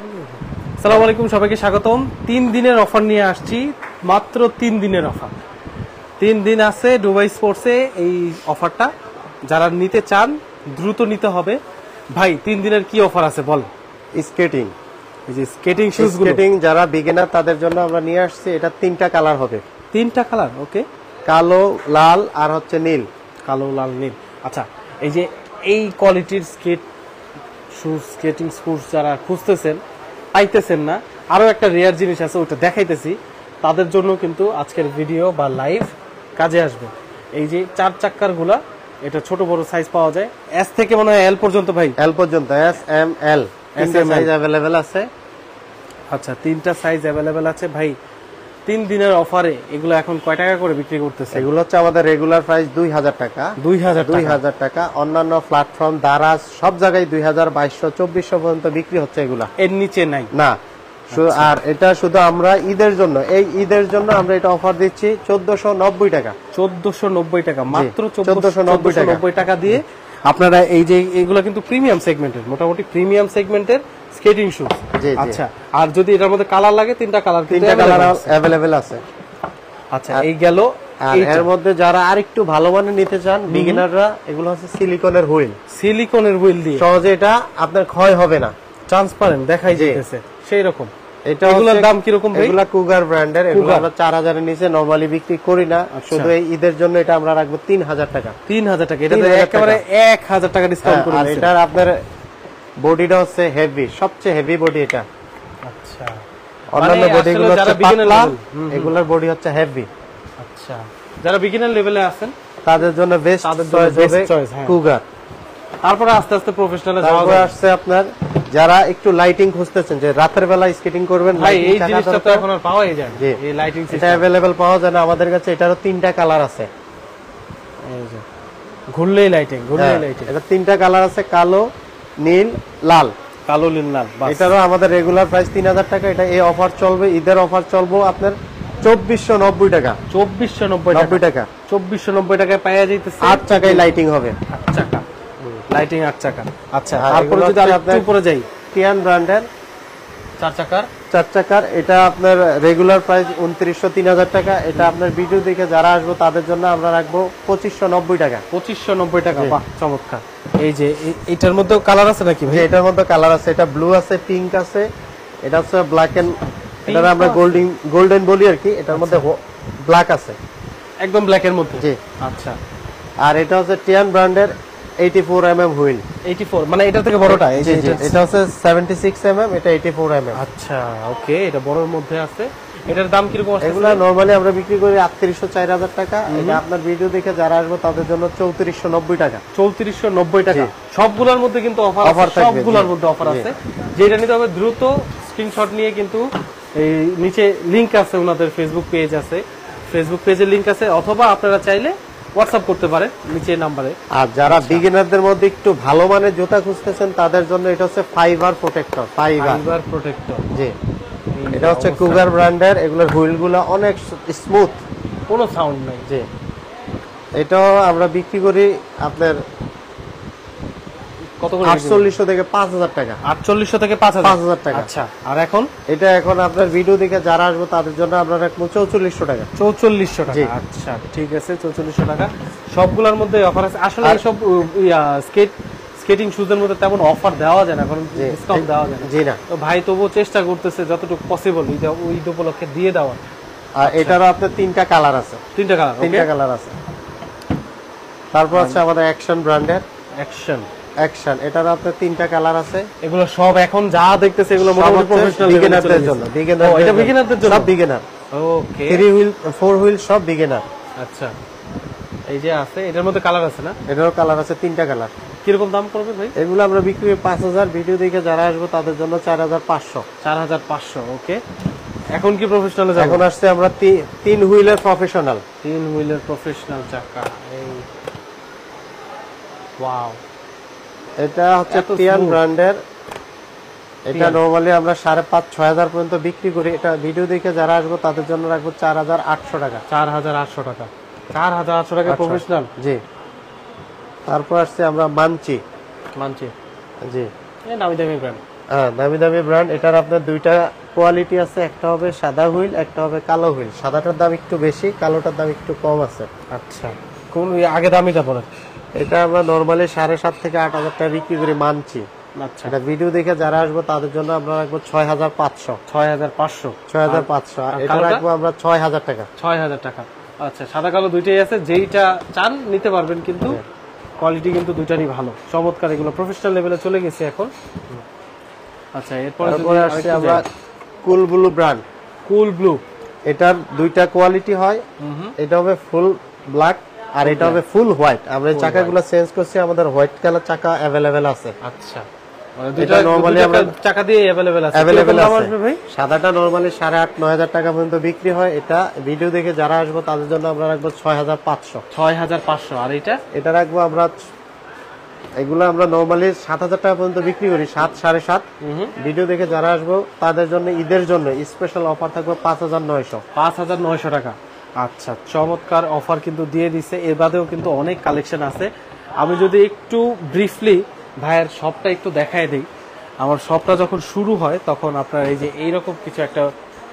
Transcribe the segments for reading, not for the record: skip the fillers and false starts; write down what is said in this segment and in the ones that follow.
আসসালামু আলাইকুম, সবাইকে স্বাগতম। 3 দিনের অফার নিয়ে আসছি, মাত্র 3 দিনের অফার। 3 দিন আছে দুবাই স্পোর্টসে এই অফারটা, যারা নিতে চান দ্রুত নিতে হবে। ভাই 3 দিনের কি অফার আছে বল। স্কেটিং, এই যে স্কেটিং শুজ গুলো, স্কেটিং যারা বিগিনার তাদের জন্য আমরা নিয়ে আসছি। এটা 3টা কালার হবে, 3টা কালার। ওকে, কালো, লাল আর হচ্ছে নীল। কালো, লাল, নীল। আচ্ছা, এই যে এই কোয়ালিটির স্কেটিং শুজ যারা খুঁজতেছেন, পাইতেছেন না, আরো একটা রেয়ার জিনিস আছে, ওটা দেখাইতেছি। তাদের জন্য কিন্তু আজকের ভিডিও বা লাইভ কাজে আসবে। এই যে 4 চাক্কার গুলা, এটা ছোট বড় সাইজ পাওয়া যায়, এস থেকে মনে হয় এল পর্যন্ত। ভাই এল পর্যন্ত, S M L size available আছে। আচ্ছা, 3টা সাইজ अवेलेबल আছে। ভাই 3 দিনের অফারে এগুলো এখন কয় টাকা করে বিক্রি করতেছে? এগুলো হচ্ছে আমাদের রেগুলার প্রাইস 2000 টাকা। 2000 টাকা। অন্যান্য প্ল্যাটফর্ম দারাজ সব জায়গায় 2000, 2200, 2400 পর্যন্ত বিক্রি হচ্ছে। এগুলা এর নিচে নাই না। আর এটা শুধু আমরা ঈদের জন্য, এই ঈদের জন্য আমরা এটা অফার দিচ্ছি 1490 টাকা। 1490 টাকা, মাত্র 1490 টাকা দিয়ে আপনারা এই যে এগুলো কিন্তু প্রিমিয়াম সেগমেন্টের, মোটামুটি প্রিমিয়াম সেগমেন্টের স্কেটিং শুজ। আচ্ছা, আর যদি এটার মধ্যে কালার লাগে, 3টা কালার अवेलेबल আছে। আচ্ছা, এই গেল। আর এর মধ্যে যারা আরেকটু ভালো মানের নিতে চান বিগিনাররা, এগুলো হচ্ছে সিলিকনের হুইল। সিলিকনের হুইল দিয়ে সহজে এটা আপনার ক্ষয় হবে না, ট্রান্সপারেন্ট দেখাই যাইতেছে সেই রকম। এগুলোর দাম কি রকম ভাই? এগুলা কুগার ব্র্যান্ডের, এগুলো আমরা 4000 এর নিচে নরমালি বিক্রি করি না। শুধু এই ঈদের জন্য এটা আমরা রাখবো 3000 টাকা। 3000 টাকা, এটা একেবারে 1000 টাকা ডিসকাউন্ট করে আর দিচ্ছেন। এটার আপনার বডিটা হচ্ছে হেভি, সবচেয়ে হেভি বডি এটা। আচ্ছা, অন্যান্য বডিগুলো হচ্ছে পাতলা, এগুলোর বডি হচ্ছে হেভি। আচ্ছা, যারা বিগিনার লেভেলে আছেন তাদের জন্য বেস্ট চয়েস হবে কুগার। তারপরে আস্তে আস্তে প্রফেশনালে যাওয়া তারপরে আসছে আপনার যারা একটু লাইটিং খুঁজতেছেন, যে রাতের বেলা স্কেটিং করবেন। ভাই এই জিনিসটা তো এখন আর পাওয়াই যায় না, এই লাইটিং সিস্টেম এটা अवेलेबल পাওয়া যায় না আমাদের কাছে। এটারও 3টা কালার আছে। এই যে ঘুরলেই লাইটিং, এটা 3টা কালার আছে, কালো, নীল, লাল। কালো, নীল, লাল। এটারও আমাদের রেগুলার প্রাইস 3000 টাকা। এটা এই অফার চলবে, ঈদের অফার চলবে আপনার 2490 টাকা। 2490 টাকা, 2490 টাকায় পাওয়া যাইতেছে। 8 চাকায় লাইটিং হবে, 8 চাকা লাইটিং, 8 চাকা। আচ্ছা, তারপরে যদি আরেকটু উপরে যাই, টিয়ান ব্র্যান্ডের 4 চাকার, এটা আপনার রেগুলার প্রাইস 2900, 3000 টাকা। এটা আপনার ভিডিও দেখে যারা আসবে তাদের জন্য আমরা রাখবো 2590 টাকা। 2590 টাকা, বাহ চমৎকার। এই যে এটার মধ্যে কালার আছে নাকি ভাই? এটার মধ্যে কালার আছে, এটা ব্লু আছে, পিঙ্ক আছে, এটা হচ্ছে ব্ল্যাক এন্ড, এটা আমরা গোল্ডেন বলি আর কি। এটার মধ্যে ব্ল্যাক আছে, একদম ব্ল্যাক এর মধ্যে। জি। আচ্ছা, আর এটা হচ্ছে টিয়ান ব্র্যান্ডের 84 mm হুইল। 84 মানে এটা থেকে বড়টা? এটা হচ্ছে 76 mm, এটা 84 mm। আচ্ছা, ওকে, এটা বড়র মধ্যে আছে। এটার দাম কি রকম আছে? এগুলা নরমালি আমরা বিক্রি করি 3800, 4000 টাকা। এটা আপনার ভিডিও দেখে যারা আসবে তাদের জন্য 3490 টাকা। 3490 টাকা। সবগুলোর মধ্যে কিন্তু অফার আছে, সবগুলোর মধ্যে অফার আছে। যেটা নিতে হবে দ্রুত স্ক্রিনশট নিয়ে, কিন্তু এই নিচে লিংক আছে, ওনাদের ফেসবুক পেজ আছে, ফেসবুক পেজের লিংক আছে, অথবা আপনারা চাইলে হোয়াটসঅ্যাপ করতে পারেন নিচে নাম্বারে। আর যারা বিগিনারদের মধ্যে একটু ভালো মানের জুতা খুঁজতেছেন তাদের জন্য এটা হচ্ছে ফাইবার প্রোটেক্টর। ফাইবার প্রোটেক্টর, জি। এটা হচ্ছে কুগার ব্র্যান্ডের। এগুলোর হুইলগুলো অনেক স্মুথ, কোনো সাউন্ড নাই, জি। এটাও আমরা বিক্রি করি আপনার কত করে? 4800 থেকে 5000 টাকা। 4800 থেকে 5000 টাকা। আচ্ছা, আর এখন এখন আপনার ভিডিও দেখে যারা আসবে তাদের জন্য আমরা রাখবো 4400 টাকা। 4400 টাকা, আচ্ছা ঠিক আছে, 4400 টাকা। সবগুলোর মধ্যে অফার আছে। আসলে সব স্কেটিং শুজের মধ্যে তেমন অফার দেওয়া যায় না, কারণ ডিসকাউন্ট দেওয়া যায় না। জি না। তো ভাই তবুও চেষ্টা করতেছে যতটুকু পসিবল ঈদ উপলক্ষে দিয়ে দেওয়ার। আর এটারও আপনার 3টা কালার আছে। 3টা কালার আছে। তারপর আছে আমাদের অ্যাকশন ব্র্যান্ডের অ্যাকশন, এটার আপনার 3টা কালার আছে। এগুলো সব এখন যা দেখতেছে এগুলো মোটামুটি প্রফেশনাল বিগিনারদের জন্য। এটা বিগিনারদের জন্য, সব বিগিনার। ওকে, 3 হুইল 4 হুইল সব বিগিনার। আচ্ছা, এই যে আছে, এটার মধ্যে কালার আছে না? এটারও কালার আছে, 3টা কালার। কিরকম দাম পড়বে ভাই? এগুলো আমরা বিক্রি করি 5000। ভিডিও দেখে যারা আসবে তাদের জন্য 4500। 4500, ওকে। এখন কি প্রফেশনালে যাব? এখন আসছে আমরা 3 হুইলের প্রফেশনাল। 3 হুইলের প্রফেশনাল চাকা। এই ওয়াও, এটা হচ্ছে টিয়ান ব্র্যান্ডের। এটা নরমালি আমরা 5500-6000 পর্যন্ত বিক্রি করি। এটা ভিডিও দেখে যারা আসবে তাদের জন্য রাখবো 4800 টাকা। 4800 টাকা, 4800 টাকা প্রফেশনাল, জি। তারপর আসছে আমরা মানচি, জি, এই নামি দামি ব্র্যান্ড। হ্যাঁ, দামি দামি ব্র্যান্ড। এটার আপনার দুইটা কোয়ালিটি আছে, একটা হবে সাদা হুইল, একটা হবে কালো হুইল। সাদাটার দাম একটু বেশি, কালোটার দাম একটু কম আছে। আচ্ছা, কোন আগে দামিটা বলেন। এটা আমরা নরমালি 7.5 থেকে 8,000 টাকা বিক্রি করে মানছি। আচ্ছা, এটা ভিডিও দেখে যারা আসবো তাদের জন্য আমরা রাখবো 6,500। 6,500। 6,500। আর এটা কালোটা? রাখবো আমরা 6,000 টাকা। 6,000 টাকা। আচ্ছা, সাদা কালো দুইটাই আছে, যেইটা চান নিতে পারবেন, কিন্তু কোয়ালিটি কিন্তু দুইটারই ভালো, চমৎকার। এগুলো প্রফেশনাল লেভেলে চলে গেছে এখন। আচ্ছা, এরপরে তারপরে আসছে আমরা কুল ব্লু ব্র্যান্ড। কুল ব্লু, এটার দুইটা কোয়ালিটি হয়, এটা হবে ফুল ব্ল্যাক আর এটা হবে ফুল হোয়াইট। আমরা এই চাকাগুলো চেঞ্জ করছি, আমাদের হোয়াইট কালার চাকা अवेलेबल আছে। আচ্ছা, মানে দুইটা নরমালি আমরা চাকা দিয়ে अवेलेबल আছে। अवेलेबल কিরকম দাম আছে আসবে ভাই? সাদাটা নরমালি 8,500-9,000 টাকা পর্যন্ত বিক্রি হয়। এটা ভিডিও দেখে যারা আসবো তাদের জন্য আমরা রাখবো 6,500। 6,500। আর এটা এটা রাখবো আমরা, এগুলো আমরা নরমালি 7,000 টাকা পর্যন্ত বিক্রি করি, 7, 7.5। ভিডিও দেখে যারা আসবো তাদের জন্য ঈদের জন্য স্পেশাল অফার থাকবে 5,900। 5,900 টাকা। আচ্ছা, চমৎকার অফার কিন্তু দিয়ে দিছে। এর বাদেও কিন্তু অনেক কালেকশন আছে। আমি যদি একটু ব্রিফলি ভাইয়ের শপটা একটু দেখায় দিই। আমার শপটা যখন শুরু হয় তখন আপনার এই যে এইরকম কিছু একটা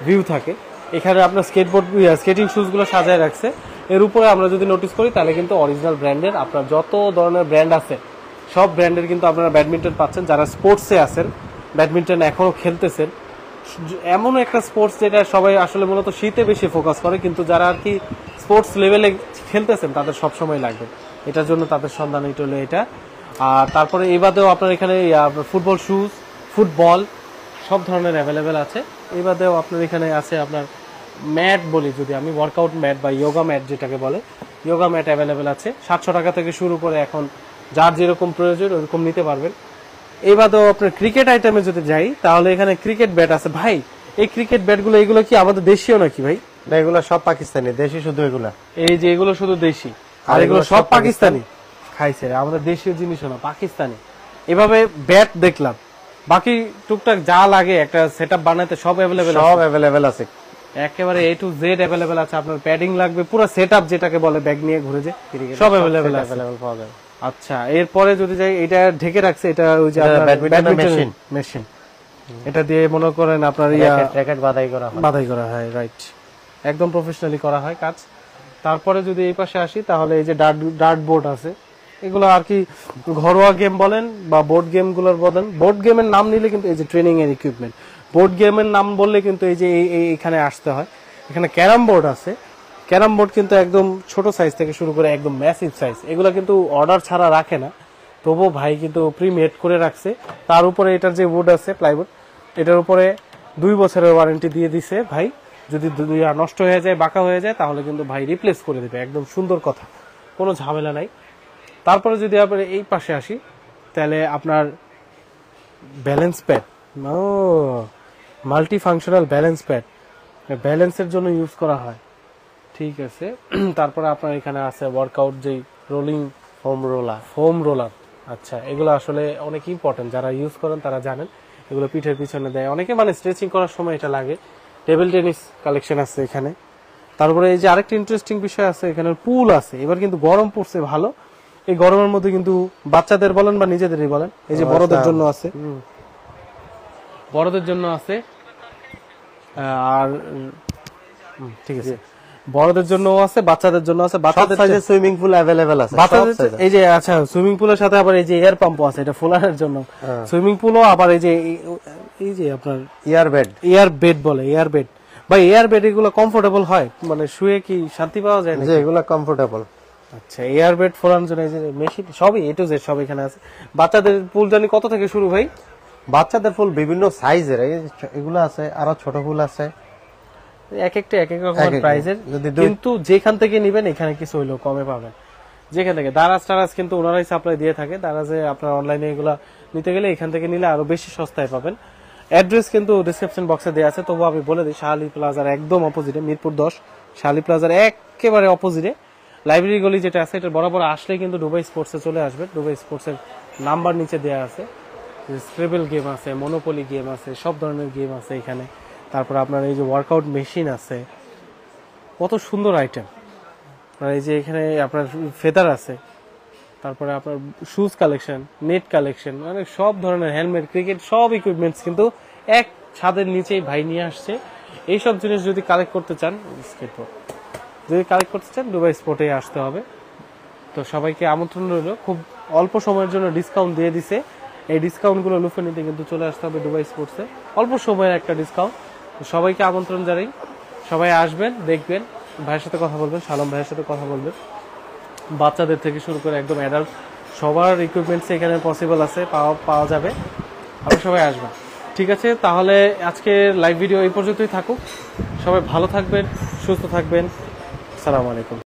ভিউ থাকে। এখানে আপনার স্কেটিং শুজগুলো সাজায় রাখছে। এর উপরে আমরা যদি নোটিস করি তাহলে কিন্তু অরিজিনাল ব্র্যান্ডের আপনার যত ধরনের ব্র্যান্ড আছে সব ব্র্যান্ডের কিন্তু আপনারা ব্যাডমিন্টন পাচ্ছেন। যারা স্পোর্টসে আছেন, ব্যাডমিন্টন এখনো খেলতেছেন, এমন একটা স্পোর্টস যেটা সবাই আসলে মূলত শীতে বেশি ফোকাস করে, কিন্তু যারা আর কি স্পোর্টস লেভেলে খেলতেছেন তাদের সবসময় লাগবে। এটার জন্য তাদের সন্ধান এটা হলো এটা। আর তারপরে এই বাদেও আপনার এখানে ফুটবল শুজ, ফুটবল সব ধরনের অ্যাভেলেবেল আছে। এই বাদেও আপনার এখানে আছে আপনার ম্যাট বলি যদি আমি, ওয়ার্কআউট ম্যাট বা যোগা ম্যাট যেটাকে বলে, যোগা ম্যাট অ্যাভেলেবেল আছে। 700 টাকা থেকে শুরু করে এখন যার যেরকম প্রয়োজন ওরকম নিতে পারবেন। এই বাদেও আপনার ক্রিকেট আইটেমে যদি যাই তাহলে এখানে ক্রিকেট ব্যাট আছে। ভাই, এই ক্রিকেট ব্যাটগুলো এগুলো কি আমাদের দেশীয় নাকি ভাই? না, এগুলো সব পাকিস্তানি, দেশি শুধু এগুলা। এই যে এগুলো শুধু দেশি, আর এগুলো সব পাকিস্তানি। খাইছে রে, আমাদের দেশীয় জিনিসও না, পাকিস্তানি। এভাবে ব্যাট দেখলাম, বাকি টুকটাক যা লাগে একটা সেটআপ বানাতে সব অ্যাভেলেবেল, সব অ্যাভেলেবেল আছে, একেবারে A to Z অ্যাভেলেবেল আছে। আপনার প্যাডিং লাগবে, পুরো সেটআপ যেটাকে বলে ব্যাগ নিয়ে ঘুরে যে, সব অ্যাভেলেবেল আছে, পাওয়া যায়। আচ্ছা, এরপরে যদি যাই, এটা ঢেকে রাখছে, এটা ওই যে আপনার ব্যাডমিন্টন মেশিন, এটা দিয়ে মনে করেন আপনার র্যাকেট বাধাই করা হয়, রাইট, একদম প্রফেশনালি করা হয় কাজ। তারপরে যদি এই পাশে আসি তাহলে এই যে ডার্ট বোর্ড আছে, এগুলো আর কি ঘরোয়া গেম বলেন বা বোর্ড গেম গুলোর বলেন। বোর্ড গেমের নাম নিলে কিন্তু এই যে ট্রেনিং এর ইকুইপমেন্ট, বোর্ড গেমের নাম বললে কিন্তু এই যে এখানে আসতে হয়। এখানে ক্যারাম বোর্ড আছে, ক্যারাম বোর্ড কিন্তু একদম ছোট সাইজ থেকে শুরু করে একদম ম্যাসিভ সাইজ, এগুলো কিন্তু অর্ডার ছাড়া রাখে না, তবুও ভাই কিন্তু প্রি মেড করে রাখছে। তার উপরে এটার যে উড আছে প্লাইউড, এটার উপরে 2 বছরের ওয়ারেন্টি দিয়ে দিছে ভাই। যদি নষ্ট হয়ে যায়, বাঁকা হয়ে যায়, তাহলে কিন্তু ভাই রিপ্লেস করে দেবে, একদম সুন্দর কথা, কোনো ঝামেলা নাই। তারপরে যদি আপনার এই পাশে আসি তাহলে আপনার balance pad, multi functional balance pad, ব্যালেন্সের জন্য ইউজ করা হয়, ঠিক আছে। তারপরে আপনার এখানে আছে ওয়ার্কআউট যেই রোলিং ফোম রোলার, আচ্ছা, এগুলো আসলে অনেক ইম্পর্টেন্ট, যারা ইউজ করেন তারা জানেন, এগুলো পিঠের পিছনে দেয় অনেকে, মানে স্ট্রেচিং করার সময় এটা লাগে। টেবিল টেনিস কালেকশন আছে এখানে। তারপরে এই যে আরেকটা ইন্টারেস্টিং বিষয় আছে, এখানে পুল আছে। এবার কিন্তু গরম পড়ছে ভালো, এই গরমের মধ্যে কিন্তু বাচ্চাদের বলেন বা নিজেদেরই বলেন, এই যে বড়দের জন্য আছে, বড়দের জন্য আছে, আর ঠিক আছে, বড়দের জন্য আছে, বাচ্চাদের জন্য আছে, বাচ্চাদের সাইজে সুইমিং পুল अवेलेबल আছে, বাচ্চাদের এই যে, আচ্ছা, সুইমিং পুলের সাথে আবার এই যে এয়ার পাম্পও আছে, এটা ফোলানোর জন্য সুইমিং পুলও, আবার এই যে আপনার এয়ার বেড বলে, এয়ার বেড বা এয়ার বেড, এগুলো কমফোর্টেবল হয়, মানে শুয়ে কি শান্তি পাওয়া যায় না, যে এগুলো কমফোর্টেবল। আচ্ছা, এয়ার বেড ফোলানোর জন্য এই যে মেশিন, সবই A to Z সব এখানে আছে। বাচ্চাদের পুল জানি কত থেকে শুরু ভাই? বাচ্চাদের ফুল বিভিন্ন সাইজের, এগুলো আছে, আরো ছোট ফুল আছে, এক একটা এক এক রকম প্রাইসের, কিন্তু যেখান থেকে নিবেন এখানে কিছু হইলেও কমে পাবেন। যেখান থেকে দারাজ টারাজ কিন্তু ওনারাই সাপ্লাই দিয়ে থাকে, দারাজে আপনার অনলাইনে এগুলা নিতে গেলে এখান থেকে নিলে আরো বেশি সস্তায় পাবেন। অ্যাড্রেস কিন্তু ডিসক্রিপশন বক্সে দেওয়া আছে, তবু আমি বলে দিই, শাহালি প্লাজার একদম অপোজিটে, মিরপুর 10 শাহালি প্লাজার একেবারে অপোজিটে লাইব্রেরি গলি যেটা আছে, এটা বরাবর আসলে কিন্তু দুবাই স্পোর্টসে চলে আসবে। দুবাই স্পোর্টসের নাম্বার নিচে দেওয়া আছে, স্ক্রেবল গেম আছে, মনোপলি গেম আছে, সব ধরনের গেম আছে এখানে। তারপর আপনার এই যে ওয়ার্কআউট মেশিন আছে, কত সুন্দর আইটেম। আর এই যে এখানে আপনার ফেদার আছে, তারপরে আপনার শুজ কালেকশন, নেট কালেকশন, মানে সব ধরনের হেলমেট, ক্রিকেট সব ইকুইপমেন্টস কিন্তু এক ছাদের নিচেই ভাই নিয়ে আসছে। এইসব জিনিস যদি কালেক্ট করতে চান, যদি কালেক্ট করতে চান দুবাই স্পোর্টে আসতে হবে। তো সবাইকে আমন্ত্রণ রইল, খুব অল্প সময়ের জন্য ডিসকাউন্ট দিয়ে দিছে। এই ডিসকাউন্টগুলো লুফে নিতে কিন্তু চলে আসতে হবে দুবাই স্পোর্টসে, অল্প সময়ের একটা ডিসকাউন্ট। সবাইকে আমন্ত্রণ জানাই, সবাই আসবেন, দেখবেন, ভাইয়ের সাথে কথা বলবেন, সালাম ভাইয়ের সাথে কথা বলবেন। বাচ্চাদের থেকে শুরু করে একদম অ্যাডাল্ট সবার ইকুইপমেন্টস এখানে পসিবল আছে, পাওয়া যাবে। আপনারা সবাই আসবেন। ঠিক আছে, তাহলে আজকে লাইভ ভিডিও এই পর্যন্তই থাকুক। সবাই ভালো থাকবেন, সুস্থ থাকবেন। আসসালামু আলাইকুম।